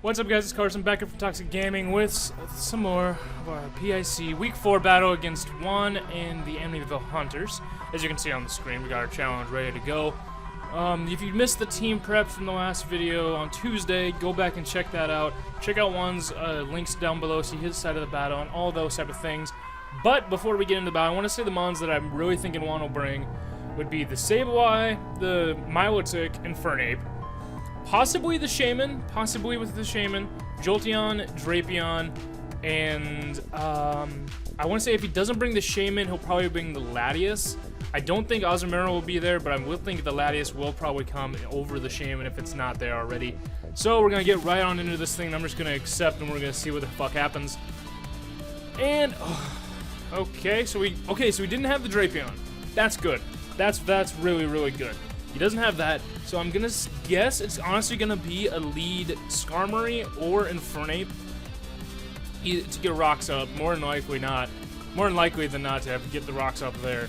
What's up, guys? It's Carson back here from Toxic Gaming with some more of our PIC Week 4 battle against Juan and the Amityville Hunters. As you can see on the screen, we got our challenge ready to go. If you missed the team prep from the last video on Tuesday, go back and check that out. Check out Juan's links down below, see his side of the battle and all those type of things. But before we get into the battle, I want to say the mons that I'm really thinking Juan will bring would be the Sableye, the Milotic, and Fernape. Possibly the Shaman, Jolteon, Drapion, and I want to say if he doesn't bring the Shaman, he'll probably bring the Latias. I don't think Ozamero will be there, but I will think the Latias will probably come over the Shaman if it's not there already. So we're going to get right on into this thing. I'm just going to accept, and we're going to see what the fuck happens. And, okay, so we didn't have the Drapion. That's good. That's really, really good. He doesn't have that, so I'm gonna guess it's honestly gonna be a lead Skarmory or Infernape to get rocks up. More than likely than not to get the rocks up there.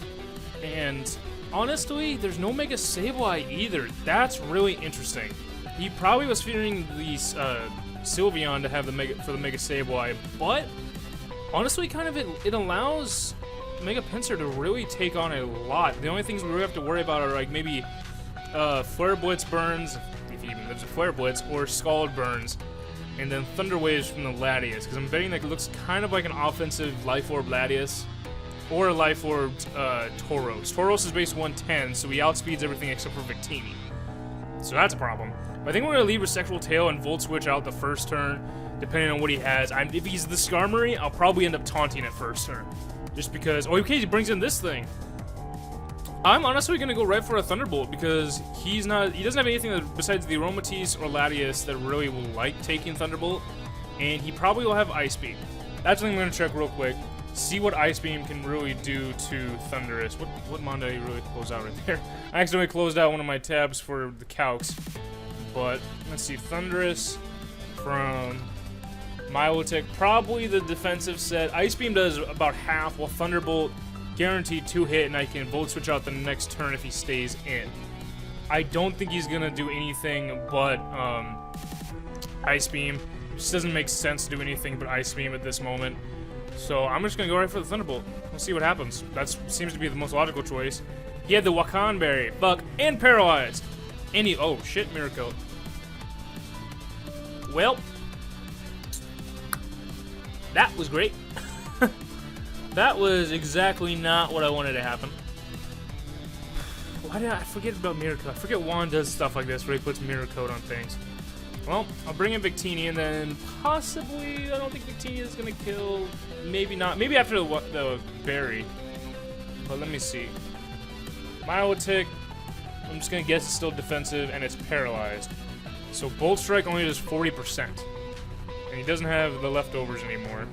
And honestly, there's no Mega Sableye either. That's really interesting. He probably was fearing the Sylveon to have the Mega Sableye, but honestly, kind of it allows Mega Pinsir to really take on a lot. The only things we really have to worry about are like maybe Flare Blitz burns, if even there's a Flare Blitz, or Scald burns, and then Thunder Waves from the Latias, because I'm betting that it looks kind of like an offensive Life Orb Latias, or a Life Orb Tauros. Tauros is base 110, so he outspeeds everything except for Victini. So that's a problem. But I think we're going to leave Sexual Tail and Volt Switch out the first turn, depending on what he has. If he's the Skarmory, I'll probably end up taunting it first turn. Just because, oh, okay, he brings in this thing. I'm honestly gonna go right for a Thunderbolt because he doesn't have anything besides the Aromatisse or Latias that really will like taking Thunderbolt, and he probably will have Ice Beam. That's what I'm gonna check real quick. See what Ice Beam can really do to Thundurus. What mon did he really close out right there? I accidentally closed out one of my tabs for the calcs. But let's see, Thundurus from Milotic, probably the defensive set. Ice Beam does about half, while Thunderbolt guaranteed 2-hit, and I can Volt Switch out the next turn if he stays in. I don't think he's gonna do anything but Ice Beam. It just doesn't make sense to do anything but Ice Beam at this moment. So I'm just gonna go right for the Thunderbolt. We'll see what happens. That seems to be the most logical choice. He had the Wakan Berry, fuck, and Paralyzed. And he, oh shit, Miracle. Well, that was great. That was exactly not what I wanted to happen. Why did I forget about Mirror Coat? I forget Juan does stuff like this where he puts Mirror Coat on things. Well, I'll bring in Victini, and then possibly, I don't think Victini is going to kill. Maybe not. Maybe after the berry. But let me see. Milotic, I'm just going to guess it's still defensive, and it's paralyzed. So Bolt Strike only does 40%. And he doesn't have the leftovers anymore.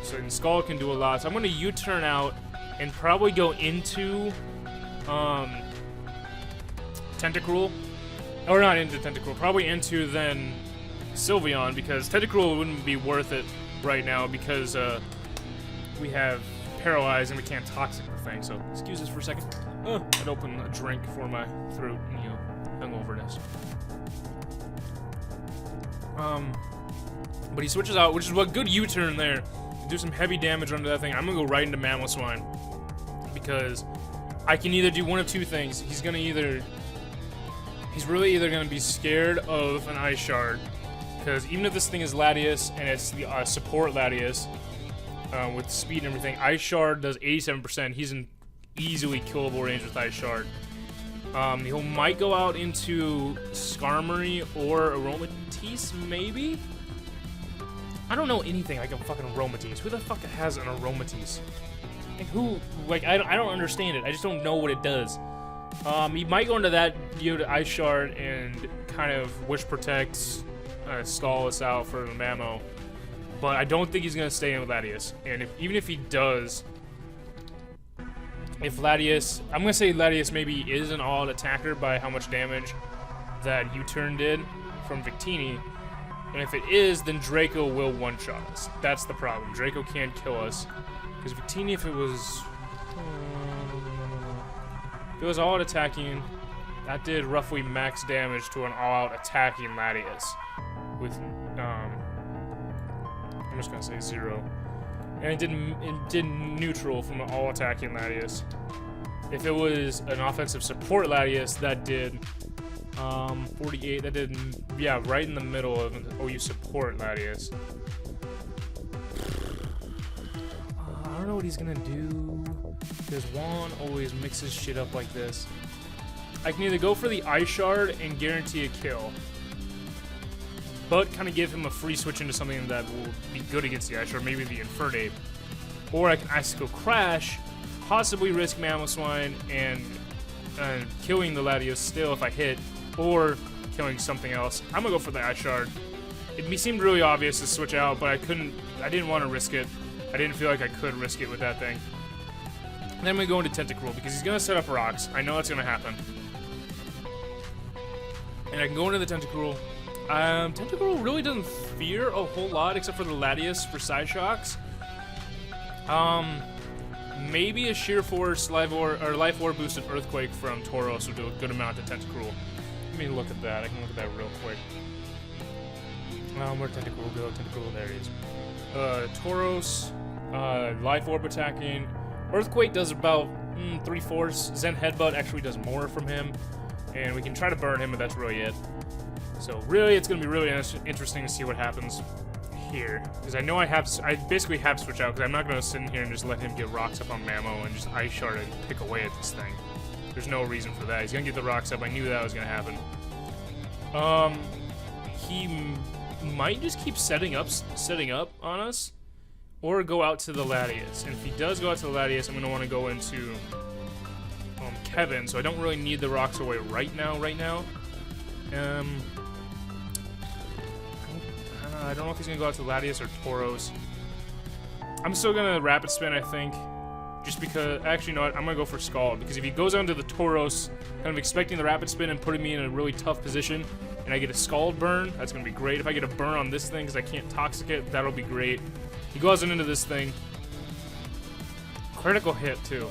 So Skull can do a lot. So I'm going to U-turn out and probably go into Tentacruel. Or not into Tentacruel. Probably into then Sylveon, because Tentacruel wouldn't be worth it right now because we have Paralyzed and we can't Toxic the thing. So excuse us for a second. I'd open a drink for my throat and, you know, hungoverness. But he switches out, which is what good U-turn there. Do some heavy damage under that thing. I'm gonna go right into Mamoswine because I can either do one of two things. He's really either gonna be scared of an Ice Shard, because even if this thing is Latias and it's the support Latias with speed and everything, Ice Shard does 87%. He's in easily killable range with Ice Shard. He might go out into Skarmory or Aromatisse, maybe. I don't know anything like a fucking Aromatisse. Who the fuck has an Aromatisse? Like who? Like I don't understand it. I just don't know what it does. He might go into that, give it Ice Shard and kind of Wish Protect, stall us out for the Mamo. But I don't think he's gonna stay in with Latias. And even if he does, if Latias, I'm gonna say Latias maybe is an all-out attacker by how much damage that U-turn did from Victini. And if it is, then Draco will one-shot us. That's the problem. Draco can't kill us. Because Victini, if it was all-out attacking, that did roughly max damage to an all-out attacking Latias. with, I'm just gonna say 0. And it did neutral from an all attacking Latias. If it was an offensive support Latias, that did 48. That did, yeah, right in the middle of an OU support Latias. I don't know what he's gonna do, because Juan always mixes shit up like this. I can either go for the Ice Shard and guarantee a kill, but kind of give him a free switch into something that will be good against the Ice Shard, maybe the Infernape. Or I can Icicle Crash, possibly risk Mamoswine and killing the Latios still if I hit, or killing something else. I'm gonna go for the Ice Shard. It seemed really obvious to switch out, but I didn't want to risk it. I didn't feel like I could risk it with that thing. And then I'm gonna go into Tentacruel because he's gonna set up rocks. I know that's gonna happen. And I can go into the Tentacruel. Tentacruel really doesn't fear a whole lot except for the Latias for side shocks. Maybe a Sheer Force Life Orb boosted Earthquake from Tauros would do a good amount to Tentacruel. Let me look at that. I can look at that real quick. Where'd Tentacruel go? Tentacruel, there he is. Tauros, Life Orb attacking. Earthquake does about 3/4. Zen Headbutt actually does more from him. And we can try to burn him, but that's really it. So really, it's going to be really interesting to see what happens here. Because I know I basically have switch out, because I'm not going to sit in here and just let him get rocks up on Mamo and just Ice Shard and pick away at this thing. There's no reason for that. He's going to get the rocks up. I knew that was going to happen. He might just keep setting up on us, or go out to the Latias. And if he does go out to the Latias, I'm going to want to go into Kevin, so I don't really need the rocks away right now. I don't know if he's going to go out to Latias or Tauros. I'm still going to Rapid Spin, I think. Just because, actually, no, I'm going to go for Scald. Because if he goes on to the Tauros, kind of expecting the Rapid Spin and putting me in a really tough position, and I get a Scald burn, that's going to be great. If I get a burn on this thing because I can't Toxic it, that'll be great. He goes into this thing. Critical hit, too.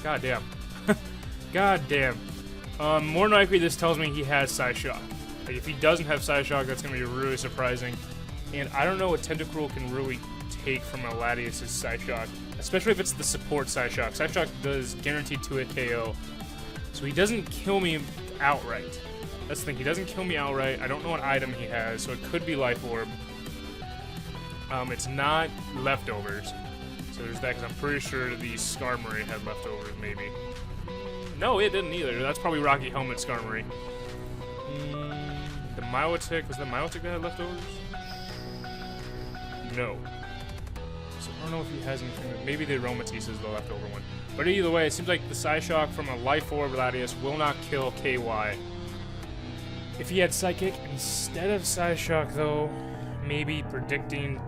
God damn. God damn. More than likely, this tells me he has Side Shock. Like, if he doesn't have Side Shock, that's going to be really surprising. And I don't know what Tentacruel can really take from a Latias' Side Shock, especially if it's the support Side Shock. Side Shock does guaranteed 2-hit KO, so he doesn't kill me outright. That's the thing, he doesn't kill me outright. I don't know what item he has, so it could be Life Orb. It's not Leftovers, so there's that, because I'm pretty sure the Skarmory had Leftovers, maybe. No, it didn't either. That's probably Rocky Helmet Skarmory. The Milotic, was that Milotic that had Leftovers? No. So I don't know if he has anything. Maybe the Aromatisse is the leftover one. But either way, it seems like the Psyshock from a Life Orb Latias will not kill KY. If he had Psychic instead of Psyshock, though, maybe predicting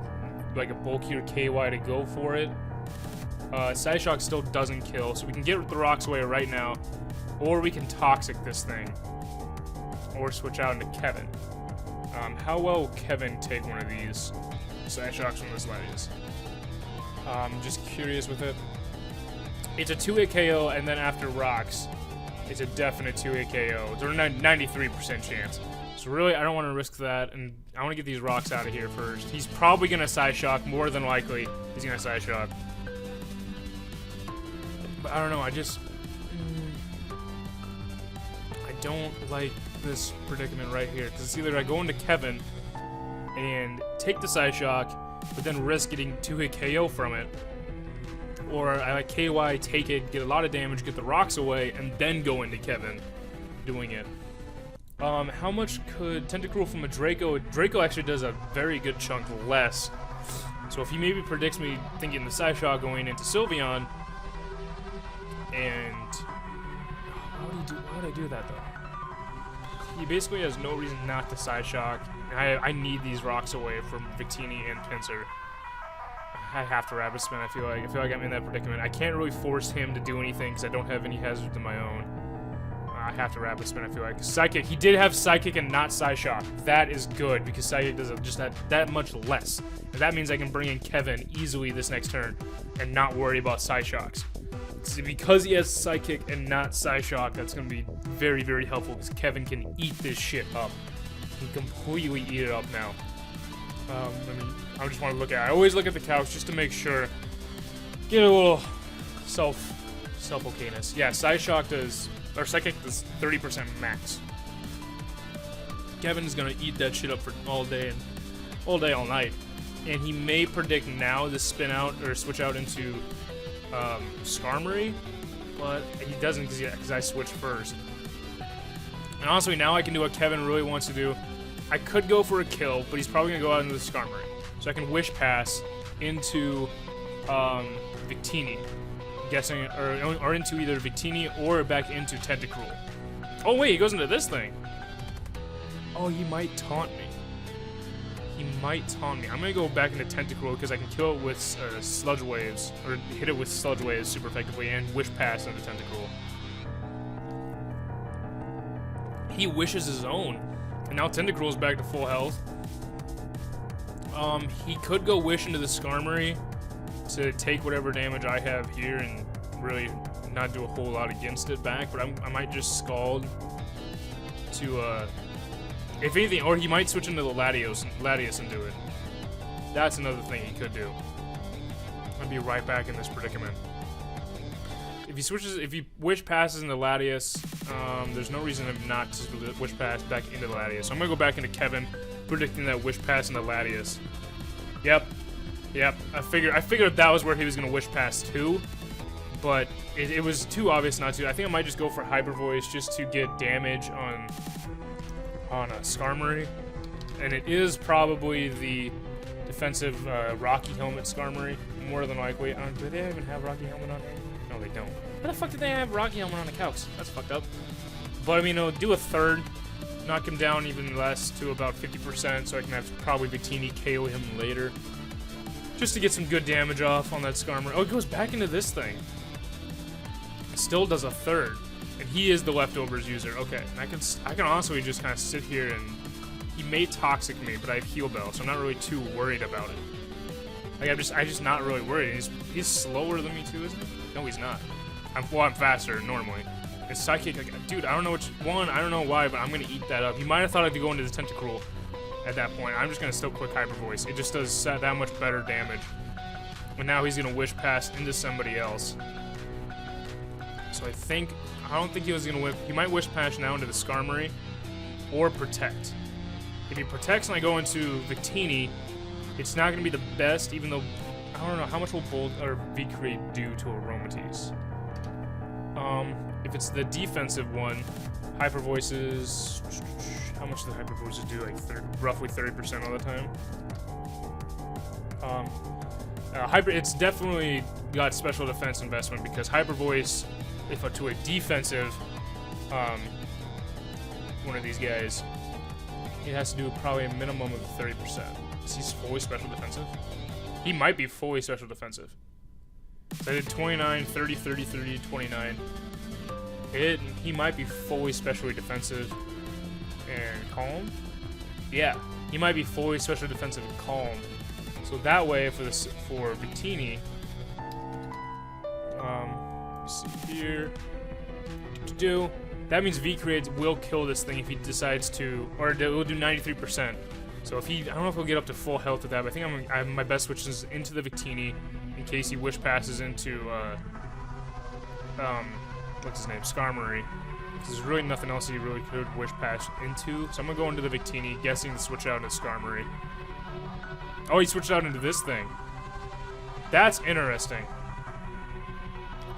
like a bulkier KY to go for it. Psyshock still doesn't kill, so we can get the rocks away right now, or we can Toxic this thing, or switch out into Kevin. How well will Kevin take one of these Psyshocks from this Latias? I'm just curious with it. It's a 2-hit KO, and then after rocks, it's a definite 2-hit KO. There's a 93% chance. So really, I don't want to risk that, and I want to get these rocks out of here first. He's probably going to Psyshock, more than likely. He's going to Psyshock. But I don't know, I don't like this predicament right here, because it's either I go into Kevin and take the Psyshock, but then risk getting 2-hit KO from it, or I like KY, take it, get a lot of damage, get the rocks away, and then go into Kevin doing it. How much could Tentacruel from a Draco? Draco actually does a very good chunk less, so if he maybe predicts me thinking the Psyshock going into Sylveon, and how would I do that though? He basically has no reason not to Psyshock. I need these rocks away from Victini and Pinsir. I have to Rapid Spin, I feel like I'm in that predicament. I can't really force him to do anything because I don't have any hazards of my own. I have to Rapid Spin, I feel like. Psychic, he did have Psychic and not Psyshock. That is good because Psychic does just that much less. And that means I can bring in Kevin easily this next turn and not worry about Psyshocks. So because he has Psychic and not Psyshock, that's going to be very, very helpful because Kevin can eat this shit up. He can completely eat it up now. I mean, I just want to look at. I always look at the couch just to make sure. Get a little self-okayness. Yeah, Psyshock does, or Psychic does 30% max. Kevin is gonna eat that shit up for all day, all night, and he may predict now to spin out or switch out into Skarmory, but he doesn't because I switched first. And honestly, now I can do what Kevin really wants to do. I could go for a kill, but he's probably gonna go out into the Skarmory, so I can Wish Pass into Victini, guessing, or into either Victini or back into Tentacruel. Oh wait, he goes into this thing. Oh, he might taunt me. He might taunt me. I'm gonna go back into Tentacruel because I can kill it with Sludge Waves, or hit it with Sludge Waves super effectively, and Wish Pass into Tentacruel. He wishes his own, and now Tentacruel's back to full health. He could go Wish into the Skarmory to take whatever damage I have here and really not do a whole lot against it back, but I might just Scald to, if anything, or he might switch into the Latios and do it. That's another thing he could do. I'll be right back in this predicament. If he Wish Passes into Latios, there's no reason not to Wish Pass back into Latios. So I'm gonna go back into Kevin, predicting that Wish Pass into Latios. Yep. I figured that was where he was gonna Wish Pass to, but it was too obvious not to. I think I might just go for Hyper Voice just to get damage on a Skarmory, and it is probably the defensive Rocky Helmet Skarmory, more than likely. Do they even have Rocky Helmet on here? No, they don't. Why the fuck did they have Rocky Helmet on the Calcs? That's fucked up. But I mean, I'll do a third, knock him down even less to about 50%, so I can have probably Victini KO him later, just to get some good damage off on that Skarmory. Oh, it goes back into this thing. It still does a third, and he is the leftovers user. Okay, and I can honestly just kind of sit here and he may Toxic me, but I have Heal Bell, so I'm not really too worried about it. Like I'm just not really worried. He's slower than me too, isn't he? No, he's not. I'm faster normally. His Psychic, like, dude, I don't know which one, I don't know why, but I'm gonna eat that up. He might have thought I'd go into the Tentacruel at that point. I'm just gonna still click Hyper Voice. It just does that much better damage. And now he's gonna Wish Pass into somebody else. So I don't think he was gonna whip. He might Wish Pass now into the Skarmory or Protect. If he protects and I go into Victini, it's not gonna be the best, even though I don't know how much will Bold or V-Create do to Aromatisse. If it's the defensive one, Hyper Voices. How much do the Hyper Voices do? Like roughly 30% all the time. It's definitely got special defense investment because Hyper Voice, if to a defensive, one of these guys, it has to do probably a minimum of 30%. Is he fully special defensive? He might be fully special defensive. So I did 29, 30, 30, 30, 29. He might be fully specially defensive and calm. Yeah, he might be fully special defensive and calm. So that way, for Victini, let's see here. That means V-Create will kill this thing if he decides to, or it will do 93%. So if I don't know if he'll get up to full health with that, but I think my best switch is into the Victini in case he Wish Passes into, what's his name, Skarmory. There's really nothing else he really could Wish Pass into. So I'm gonna go into the Victini, guessing to switch out into Skarmory. Oh, he switched out into this thing. That's interesting.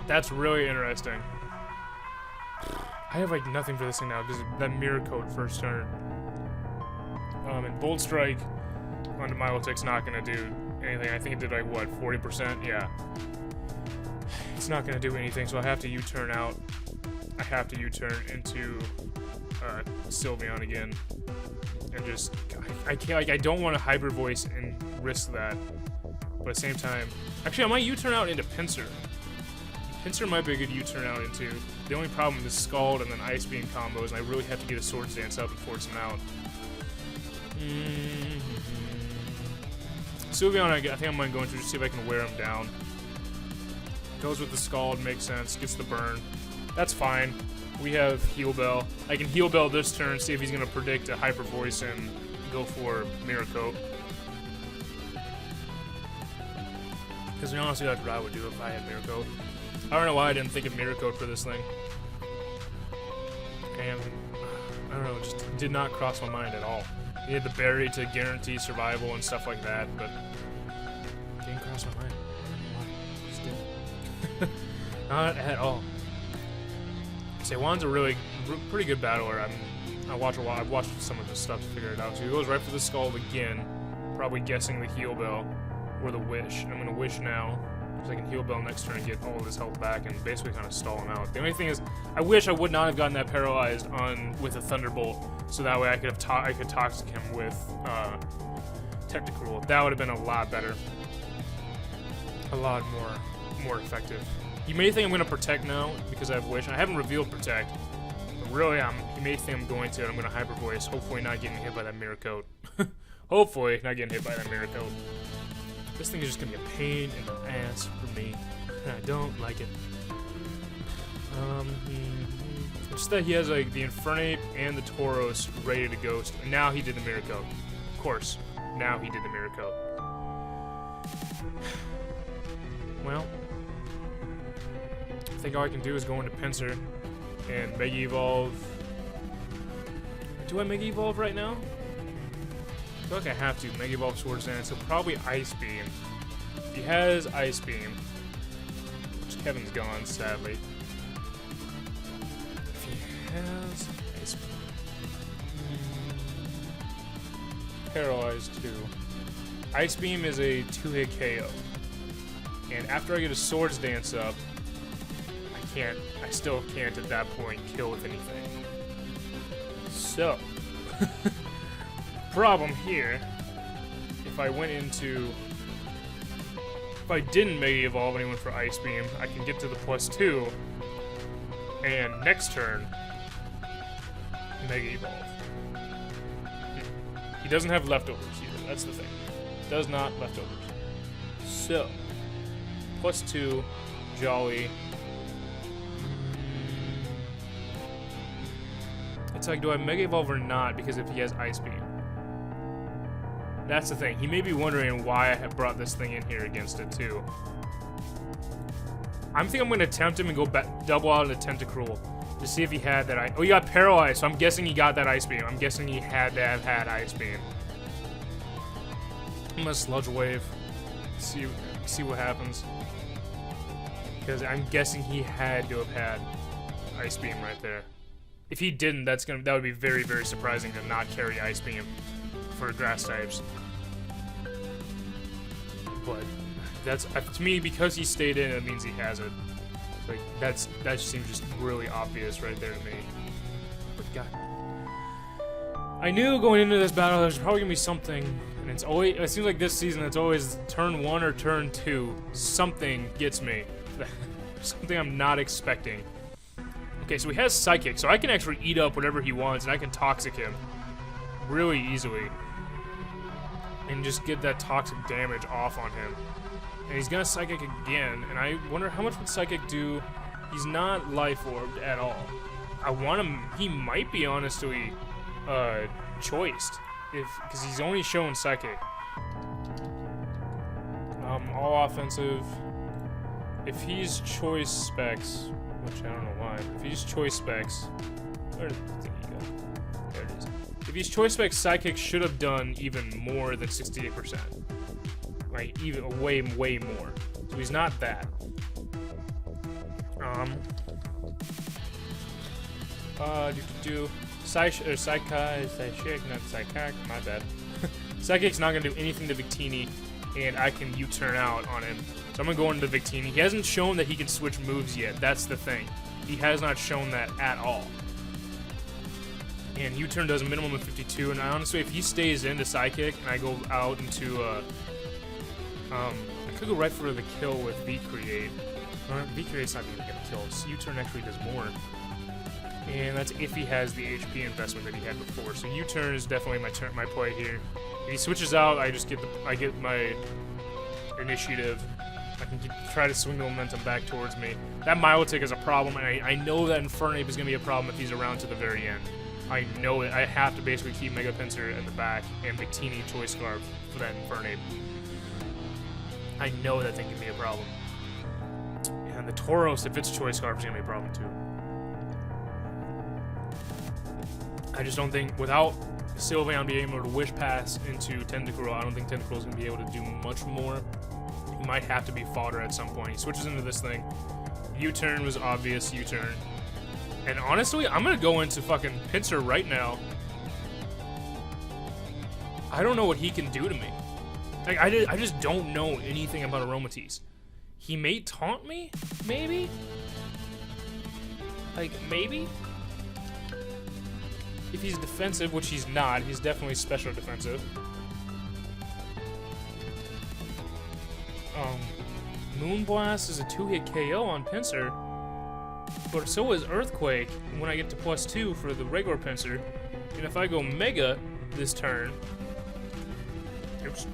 That's really interesting. I have like nothing for this thing now because that Mirror Coat first turn. And Bolt Strike onto Milotic's not gonna do anything. I think it did like what, 40%? Yeah. It's not gonna do anything, so I have to U-turn out. I have to U-turn into Sylveon again, and just I can't, like, I don't want to Hyper Voice and risk that, but at the same time, actually I might U-turn out into Pinsir. Pinsir might be a good U-turn out into. The only problem is Scald and then Ice Beam combos, and I really have to get a Swords Dance up and force him out. Sylveon, I think I'm going to just see if I can wear him down. Goes with the Scald, makes sense, gets the burn. That's fine. We have Heal Bell. I can Heal Bell this turn, see if he's going to predict a Hyper Voice and go for Mirror Coat. Because honestly, that's what I would do if I had Mirror Coat. I don't know why I didn't think of Mirror Coat for this thing. And I don't know, it just did not cross my mind at all. He had the berry to guarantee survival and stuff like that, but it didn't cross my mind. I don't know why. It just didn't. Not at all. Say Juan's a pretty good battler. I've watched some of his stuff to figure it out. So he goes right for the skull again, probably guessing the heal bell or the wish. And I'm gonna wish now, because I can heal bell next turn and get all of his health back and basically kind of stall him out. The only thing is, I wish I would not have gotten that paralyzed with a thunderbolt, so that way I could toxic him with technical. That would have been a lot better, a lot more effective. You may think I'm gonna protect now because I have wish. I haven't revealed protect. Really, you may think I'm going to, and I'm going to hyper voice, hopefully not getting hit by that Mirror Coat. Hopefully not getting hit by that Mirror Coat. This thing is just going to be a pain in the ass for me, and I don't like it. Just that he has like the Infernape and the Tauros ready to ghost, and now he did the Mirror Coat. Of course, now he did the Mirror Coat. Well, I think all I can do is go into Pinsir and Mega Evolve. Do I Mega Evolve right now? I feel like I have to. Mega Evolve Swords Dance, so probably Ice Beam. He has Ice Beam, which Kevin's gone, sadly. If he has Ice Beam. Paralyzed too. Ice Beam is a 2-hit KO. And after I get a Swords Dance up, I still can't at that point kill with anything. So, problem here, if I didn't Mega Evolve and I went for Ice Beam, I can get to the +2, and next turn, Mega Evolve. He doesn't have leftovers either, that's the thing. Does not leftovers. So, +2, Jolly. It's like, do I Mega Evolve or not? Because if he has Ice Beam. That's the thing. He may be wondering why I have brought this thing in here against it, too. I'm going to tempt him and go double out of the Tentacruel to see if he had that Oh, he got paralyzed, so I'm guessing he got that Ice Beam. I'm guessing he had to have had Ice Beam. I'm going to Sludge Wave. See what happens. Because I'm guessing he had to have had Ice Beam right there. If he didn't, that would be very, very surprising to not carry Ice Beam for grass types. But that's to me, because he stayed in, it means he has it. Like that just seems just really obvious right there to me. But God, I knew going into this battle there's probably gonna be something, and it seems like this season it's always turn 1 or turn 2. Something gets me, something I'm not expecting. Okay, so he has Psychic, so I can actually eat up whatever he wants, and I can Toxic him really easily. And just get that toxic damage off on him. And he's gonna Psychic again, and I wonder how much would Psychic do. He's not Life Orbed at all. I want him, he might be honestly choiced, because he's only shown Psychic. All offensive. If he's choice specs, which I don't know why. If he's choice specs, where did the thingy go? There it is. If he's choice specs, Psychic should have done even more than 68%. Like even way more. So he's not that. Psychic, not Psychic, my bad. Psychic's not gonna do anything to Victini, and I can U-turn out on him. So I'm gonna go into Victini. He hasn't shown that he can switch moves yet. That's the thing. He has not shown that at all. And U-turn does a minimum of 52. And honestly, if he stays into Psychic and I go out into I could go right for the kill with V-Create. V-Create's not even gonna kill. U-turn actually does more. And that's if he has the HP investment that he had before. So U-turn is definitely my play here. If he switches out, I get my initiative. I can try to swing the momentum back towards me. That Milotic is a problem, and I know that Infernape is going to be a problem if he's around to the very end. I know it. I have to basically keep Mega Pinsir in the back and Victini Choice Scarf for that Infernape. I know that thing can be a problem. And the Tauros, if it's Choice Scarf, is going to be a problem too. I just don't think, without Sylveon being able to Wish Pass into Tentacruel, I don't think Tentacruel is going to be able to do much more. He might have to be fodder at some point. He switches into this thing. U-turn was obvious, U-turn. And honestly, I'm going to go into fucking Pinsir right now. I don't know what he can do to me. Like, I just don't know anything about Aromatisse. He may taunt me? Maybe? Like, maybe? If he's defensive, which he's not, he's definitely special defensive. Moonblast is a 2-hit KO on Pinsir. But so is Earthquake when I get to +2 for the regular Pinsir. And if I go Mega this turn... Oops.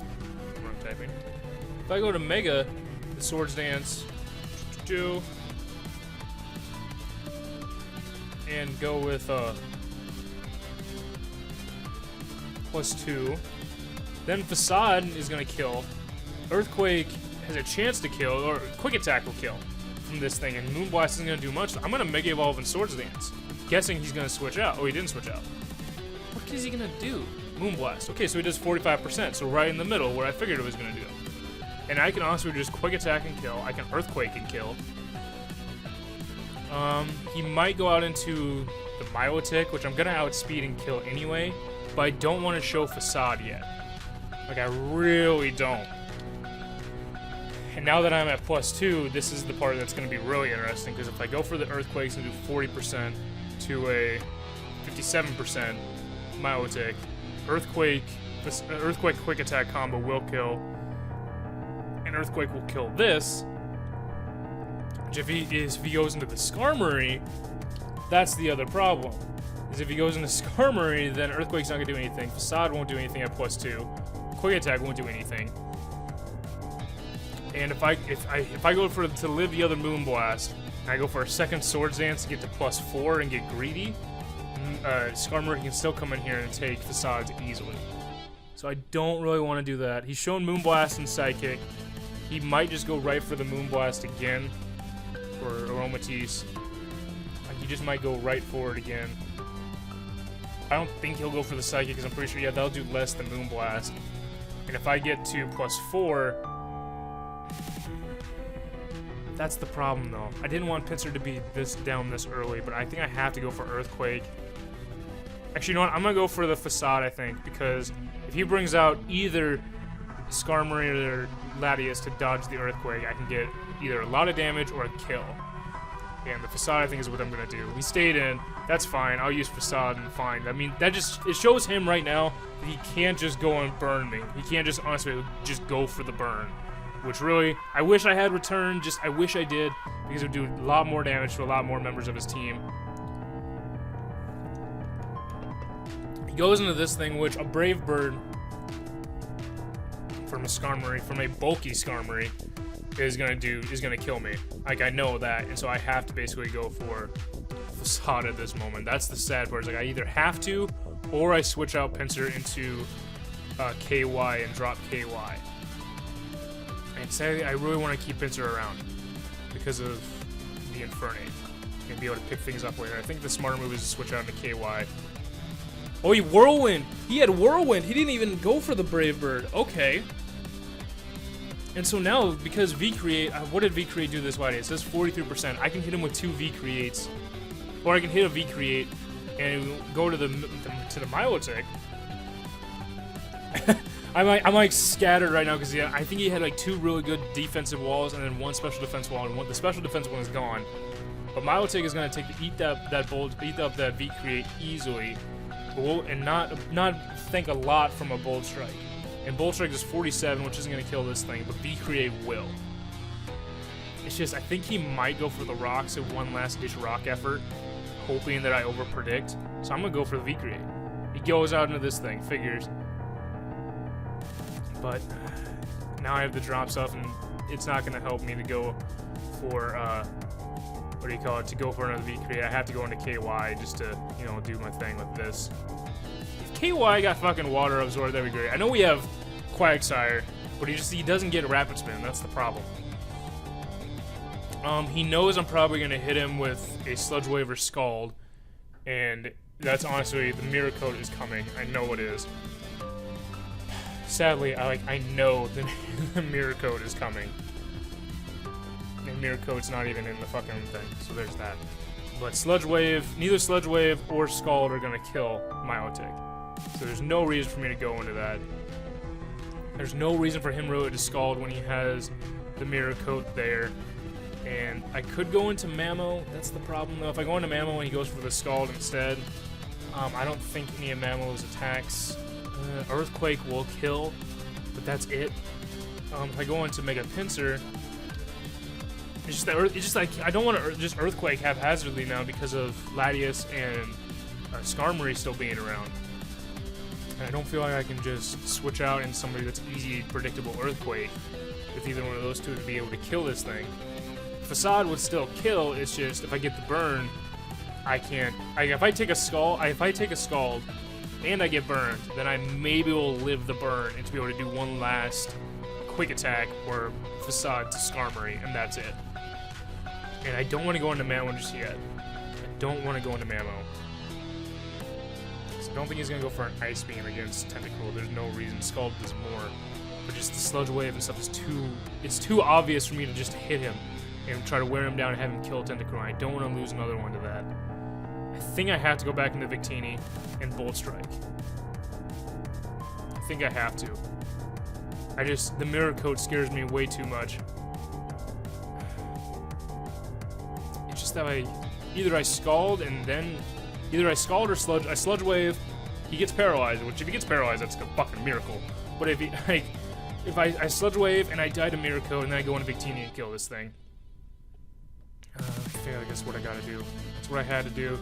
Wrong typing. If I go to Mega, the Swords Dance... and go with +2. Then Facade is going to kill. Earthquake has a chance to kill, or Quick Attack will kill from this thing, and Moonblast isn't going to do much. I'm going to Mega Evolve and Swords Dance. Guessing he's going to switch out. Oh, he didn't switch out. What is he going to do? Moonblast. Okay, so he does 45%, so right in the middle where I figured it was going to do. And I can also just Quick Attack and kill. I can Earthquake and kill. He might go out into the Milotic, which I'm going to outspeed and kill anyway, but I don't want to show Facade yet. Like, I really don't. And now that I'm at +2, this is the part that's going to be really interesting, because if I go for the Earthquakes and do 40% to a 57% Milotic, Earthquake Quick Attack combo will kill, and Earthquake will kill this, which if he goes into the Skarmory, that's the other problem. Is if he goes into Skarmory, then Earthquake's not going to do anything, Facade won't do anything at +2, Quick Attack won't do anything. And if I go to live the other Moonblast, and I go for a second Swords Dance to get to +4 and get greedy, Skarmory can still come in here and take Facades easily. So I don't really want to do that. He's shown Moonblast and Psychic. He might just go right for the Moonblast again for Aromatisse. He just might go right for it again. I don't think he'll go for the Psychic because I'm pretty sure, yeah, that'll do less than Moonblast. And if I get to +4, that's the problem, though. I didn't want Pinsir to be down this early, but I think I have to go for Earthquake. Actually, you know what? I'm going to go for the Facade, I think, because if he brings out either Skarmory or Latias to dodge the Earthquake, I can get either a lot of damage or a kill. And the Facade, I think, is what I'm going to do. He stayed in. That's fine. I'll use Facade and fine. I mean, it shows him right now that he can't just go and burn me. He can't just, honestly, just go for the burn. Which really, I wish I had returned, I wish I did, because it would do a lot more damage to a lot more members of his team. He goes into this thing, which a Brave Bird from a Skarmory, from a bulky Skarmory, is gonna kill me. Like, I know that, and so I have to basically go for Facade at this moment. That's the sad part, is like I either have to, or I switch out Pinsir into KY and drop KY. And sadly, I really want to keep Pinsir around because of the Infernape and be able to pick things up later. I think the smarter move is to switch out into KY. Oh, he Whirlwind! He had Whirlwind! He didn't even go for the Brave Bird. Okay. And so now, because V-Create, what did V-Create do this Friday? It says 43%. I can hit him with 2 V-Creates. Or I can hit a V-Create and go to the Milotic. I'm like scattered right now because I think he had like 2 really good defensive walls and then 1 special defense wall, and the special defense one is gone. But Milotic is going to eat up that V-Create easily, and not think a lot from a Bold Strike. And Bold Strike is 47, which isn't going to kill this thing, but V-Create will. It's just, I think he might go for the rocks in one last ditch rock effort, hoping that I overpredict. So I'm going to go for the V-Create. He goes out into this thing, figures. But now I have the drop stuff, and it's not going to help me to go for, to go for another V-Create. I have to go into KY just to, do my thing with this. If KY got fucking water absorbed, that'd be great. I know we have Quagsire, But he doesn't get rapid spin. That's the problem. He knows I'm probably gonna hit him with a Sludge Wave or Scald, and that's honestly, the Mirror Coat is coming. I know it is. Sadly, I know the Mirror Coat is coming. And Mirror Coat's not even in the fucking thing, so there's that. But Sludge Wave, neither Sludge Wave or Scald are gonna kill Milotic. So there's no reason for me to go into that. There's no reason for him really to Scald when he has the Mirror Coat there. And I could go into Mammo. That's the problem, though. If I go into Mammo and he goes for the Scald instead, I don't think any of Mammo's attacks. Earthquake will kill, but that's it. If I go into Mega Pinsir, it's just that it's just like I don't want to just Earthquake haphazardly now because of Latias and Skarmory still being around. And I don't feel like I can just switch out into somebody that's easy, predictable Earthquake with either one of those two to be able to kill this thing. Facade would still kill. It's just if I get the burn, I can't. If I take a Scald, and I get burned, then I maybe will live the burn and to be able to do one last quick attack or Facade to Skarmory, and that's it. And I don't want to go into Mammo just yet. I don't want to go into Mammo. So I don't think he's going to go for an Ice Beam against Tentacruel. There's no reason. Scald does more. But just the Sludge Wave and stuff is it's too obvious for me to just hit him and try to wear him down and have him kill Tentacruel. I don't want to lose another one to that. I think I have to go back into Victini and Bolt Strike. I think I have to. The Mirror Coat scares me way too much. It's just that either I Scald and then, either I Scald or Sludge, I Sludge Wave, he gets paralyzed, which if he gets paralyzed, that's a fucking miracle. But if I Sludge Wave and I die to Mirror Coat and then I go into Victini and kill this thing. I feel like that's what I gotta do. That's what I had to do.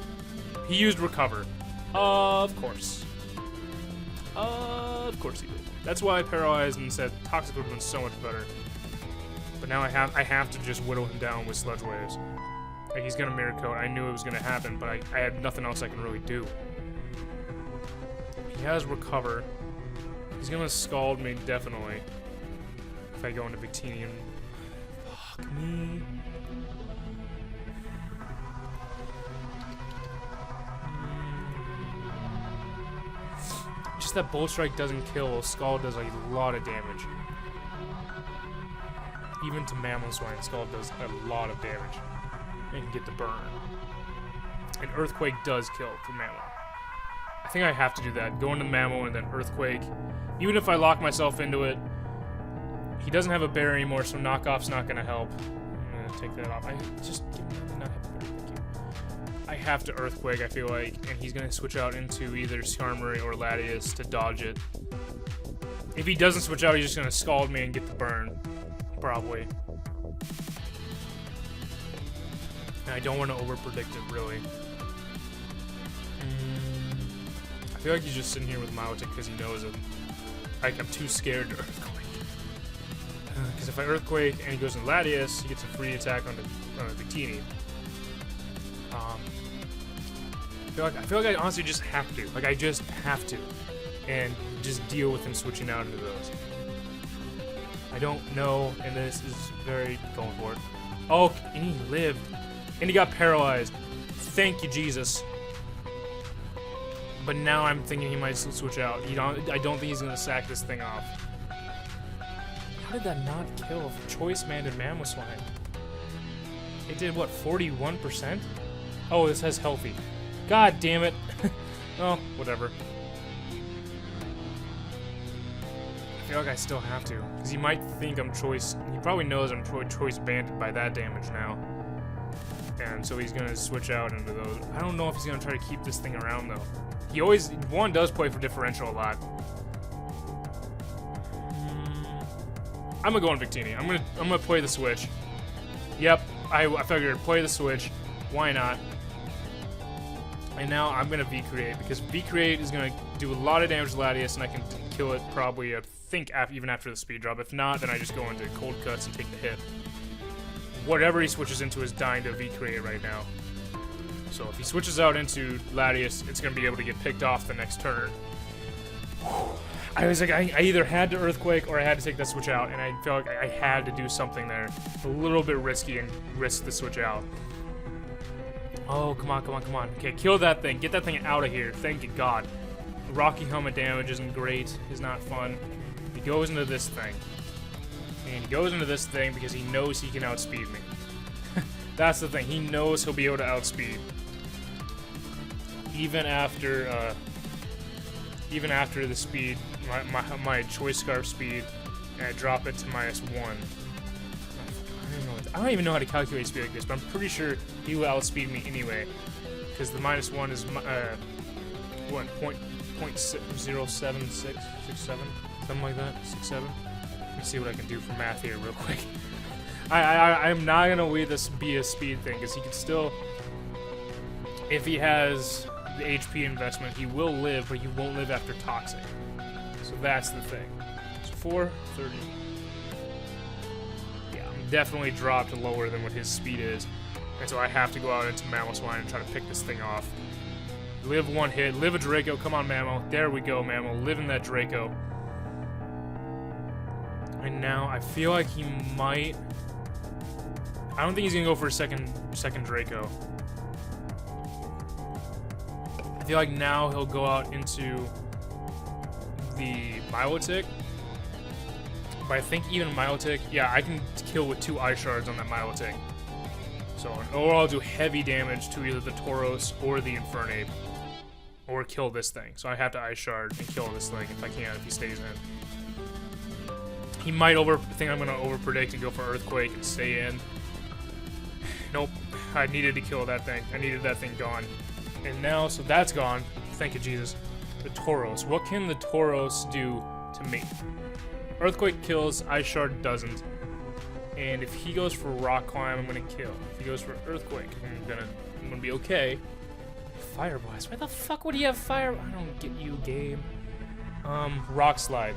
He used Recover. Of course. Of course he did. That's why I paralyzed and said Toxic would have been so much better. But now I have to just whittle him down with Sludge Waves. Like, he's gonna Mirror Coat. I knew it was gonna happen, but I had nothing else I can really do. He has Recover. He's gonna Scald me, definitely. If I go into Victini and... Fuck me. Just that Bolt Strike doesn't kill, Scald does a lot of damage. Even to Mamoswine, Scald does a lot of damage. And can get the burn. And Earthquake does kill for Mammo. I think I have to do that. Go into Mammo and then Earthquake. Even if I lock myself into it, he doesn't have a bear anymore, so Knockoff's not going to help. I'm going to take that off. I just not have a bear. Thank you. I have to Earthquake, I feel like, and he's going to switch out into either Skarmory or Latias to dodge it. If he doesn't switch out, he's just going to Scald me and get the burn. Probably. And I don't want to overpredict it, really. I feel like he's just sitting here with Milotic because he knows it. Like, I'm too scared to Earthquake. Because if I Earthquake and he goes into Latias, he gets a free attack on the Victini. I feel like I honestly just have to. Like, I just have to. And just deal with him switching out into those. I don't know, and this is very going for it. Oh, and he lived. And he got paralyzed. Thank you, Jesus. But now I'm thinking he might switch out. I don't think he's going to sack this thing off. How did that not kill Choice Man and Mamoswine? It did, what, 41%? Oh, this has Healthy. God damn it. Oh, whatever. I feel like I still have to. Because he might think I'm Choice... He probably knows I'm Choice Banded by that damage now. And so he's going to switch out into those. I don't know if he's going to try to keep this thing around, though. He always... Juan does play for differential a lot. I'm going to go on Victini. I'm gonna play the switch. Yep, I figured play the switch. Why not? And now I'm going to V-Create, because V-Create is going to do a lot of damage to Latias, and I can kill it probably, I think, even after the speed drop. If not, then I just go into Cold Cuts and take the hit. Whatever he switches into is dying to V-Create right now. So if he switches out into Latias, it's going to be able to get picked off the next turn. I was like, I either had to Earthquake or I had to take that switch out, and I felt like I had to do something there. A little bit risky and risk the switch out. Oh, come on, come on, come on. Okay, kill that thing. Get that thing out of here. Thank you, God. Rocky helmet damage isn't great. Is not fun. He goes into this thing. And he goes into this thing because he knows he can outspeed me. That's the thing. He knows he'll be able to outspeed. Even after the speed, my choice scarf speed, and I drop it to -1. I don't even know how to calculate speed like this, but I'm pretty sure he will outspeed me anyway, because the -1 is what, 0.0767, something like that, 67. Let me see what I can do for math here real quick. I'm not gonna be a speed thing, because he can still, if he has the HP investment, he will live, but he won't live after toxic. So that's the thing. So 430. Yeah, I'm definitely dropped lower than what his speed is, and so I have to go out into Mammal Swine and try to pick this thing off. Live one hit, live a Draco. Come on, Mammal. There we go, Mammal. Live in that Draco. And now I feel like he might. I don't think he's gonna go for a second Draco. I feel like now he'll go out into the Milotic. But I think even Milotic, yeah, I can kill with 2 Ice Shards on that Milotic. So overall, I'll do heavy damage to either the Tauros or the Infernape. Or kill this thing. So I have to Ice Shard and kill this thing if I can, if he stays in. He might think I'm going to overpredict and go for Earthquake and stay in. Nope. I needed to kill that thing. I needed that thing gone. And now, so that's gone. Thank you, Jesus. The Tauros. What can the Tauros do to me? Earthquake kills, Ice Shard doesn't. And if he goes for Rock Climb, I'm gonna kill. If he goes for Earthquake, I'm gonna be okay. Fire Blast. Why the fuck would he have Fire? I don't get you, game. Rock Slide.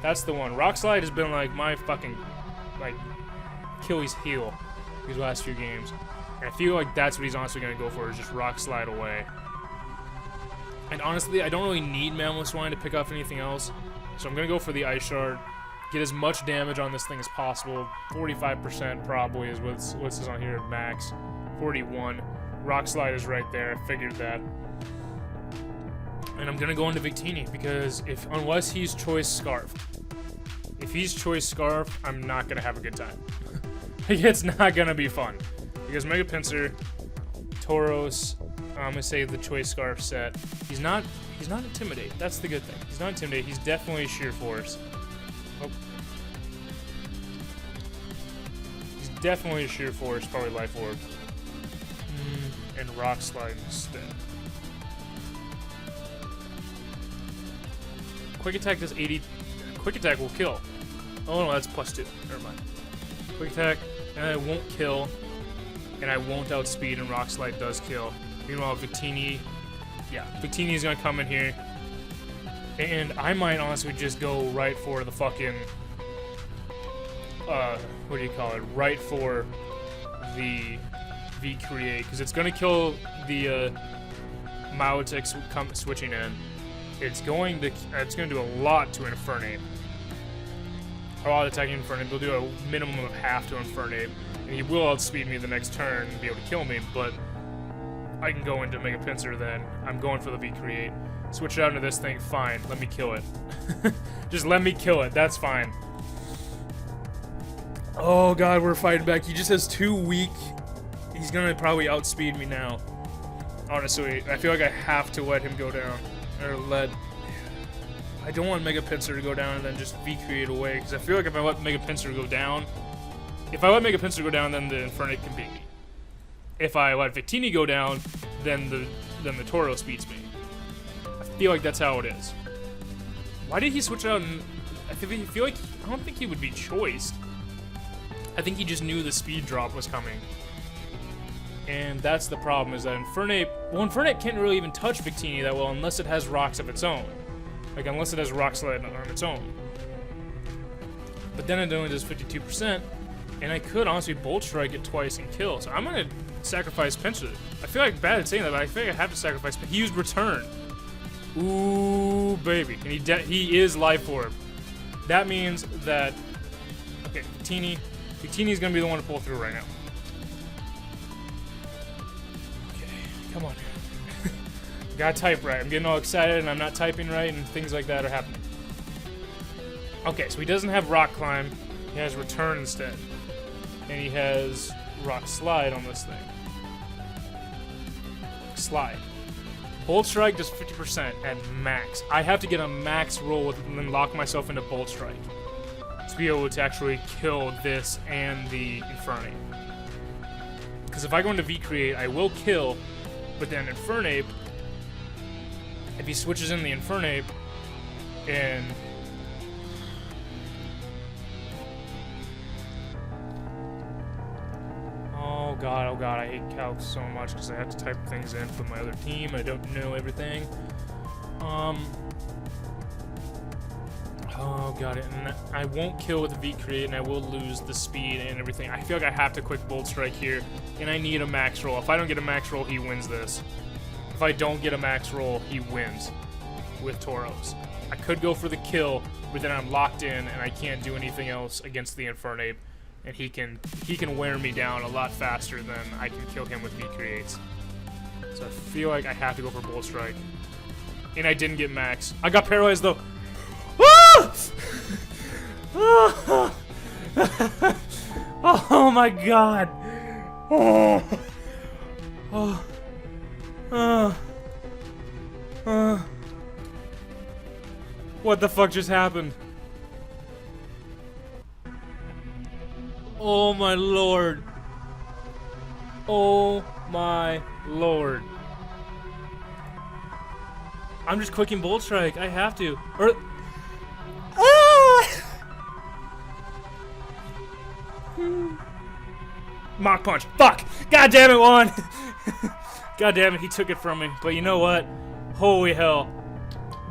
That's the one. Rock Slide has been like my fucking Achilles heel these last few games. And I feel like that's what he's honestly gonna go for, is just Rock Slide away. And honestly, I don't really need Mammal Swine to pick off anything else. So I'm going to go for the Ice Shard, get as much damage on this thing as possible. 45% probably is what says on here at max. 41. Rock Slide is right there. I figured that. And I'm going to go into Victini because unless he's Choice Scarf. If he's Choice Scarf, I'm not going to have a good time. It's not going to be fun. Because Mega Pinsir, Tauros, I'm going to say the Choice Scarf set. He's not Intimidate. That's the good thing. He's not Intimidate. He's definitely Sheer Force. Oh. He's definitely a Sheer Force, probably Life Orb. And Rock Slide instead. Quick Attack does 80. Quick Attack will kill. Oh no, that's +2. Never mind. Quick Attack, and I won't kill. And I won't outspeed, and Rock Slide does kill. Meanwhile, Victini, yeah, Victini's gonna come in here, and I might honestly just go right for the fucking, what do you call it? Right for the V-Create, because it's gonna kill the Milotic switching in. It's going to do a lot to Infernape. A lot of attacking Infernape. They'll do a minimum of half to Infernape, and he will outspeed me the next turn and be able to kill me, but I can go into Mega Pinsir then. I'm going for the V-Create. Switch it out into this thing, fine. Let me kill it. Just let me kill it, that's fine. Oh god, we're fighting back. He just has 2 weak. He's gonna probably outspeed me now. Honestly, I feel like I have to let him go down. Or I don't want Mega Pinsir to go down and then just V-Create away, because I feel like if I let Mega Pinsir go down, then the Infernape can beat me. If I let Victini go down, then the Tauros beats me. I feel like that's how it is. Why did he switch out? And I don't think he would be choiced. I think he just knew the speed drop was coming. And that's the problem, is that Infernape can't really even touch Victini that well unless it has rocks of its own. Like, unless it has Rock Slide on its own. But then it only does 52%, and I could honestly Bolt Strike it twice and kill. So I'm going to sacrifice Pinsir. I feel like bad at saying that, but I feel like I have to sacrifice. He used Return. Ooh, baby. And he is life orb. That means that... Okay, Victini's gonna be the one to pull through right now. Okay, come on. Gotta type right. I'm getting all excited and I'm not typing right and things like that are happening. Okay, so he doesn't have rock climb. He has return instead. And he has rock slide on this thing. Slide. Bolt strike does 50% at max. I have to get a max roll and then lock myself into bolt strike to be able to actually kill this and the Infernape. Because if I go into V-Create, I will kill, but then Infernape, if he switches in the Infernape, and... Oh god, I hate calc so much because I have to type things in for my other team. I don't know everything. Oh god, and I won't kill with the V-Create, and I will lose the speed and everything. I feel like I have to quick Bolt Strike here, and I need a max roll. If I don't get a max roll, he wins this. If I don't get a max roll, he wins with Tauros. I could go for the kill, but then I'm locked in, and I can't do anything else against the Infernape. And he can wear me down a lot faster than I can kill him with V-Creates. So I feel like I have to go for Bolt Strike. And I didn't get max. I got paralyzed though. Oh my god. What the fuck just happened? Oh my lord. Oh my lord. I'm just clicking Bolt Strike. I have to. Or Mach Punch. Fuck. God damn it, Juan. God damn it, he took it from me. But you know what? Holy hell.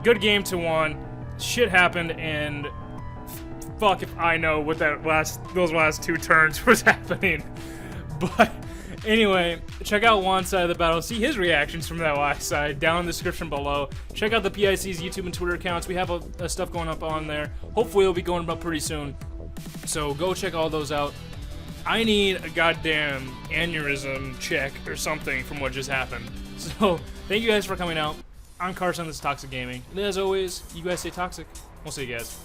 Good game to Juan. Shit happened, and fuck if I know what those last 2 turns was happening. But anyway, check out Juan's side of the battle. See his reactions from that last side down in the description below. Check out the PIC's YouTube and Twitter accounts. We have stuff going up on there. Hopefully it'll be going up pretty soon. So go check all those out. I need a goddamn aneurysm check or something from what just happened. So thank you guys for coming out. I'm Carson, this is Toxic Gaming. And as always, you guys stay toxic. We'll see you guys.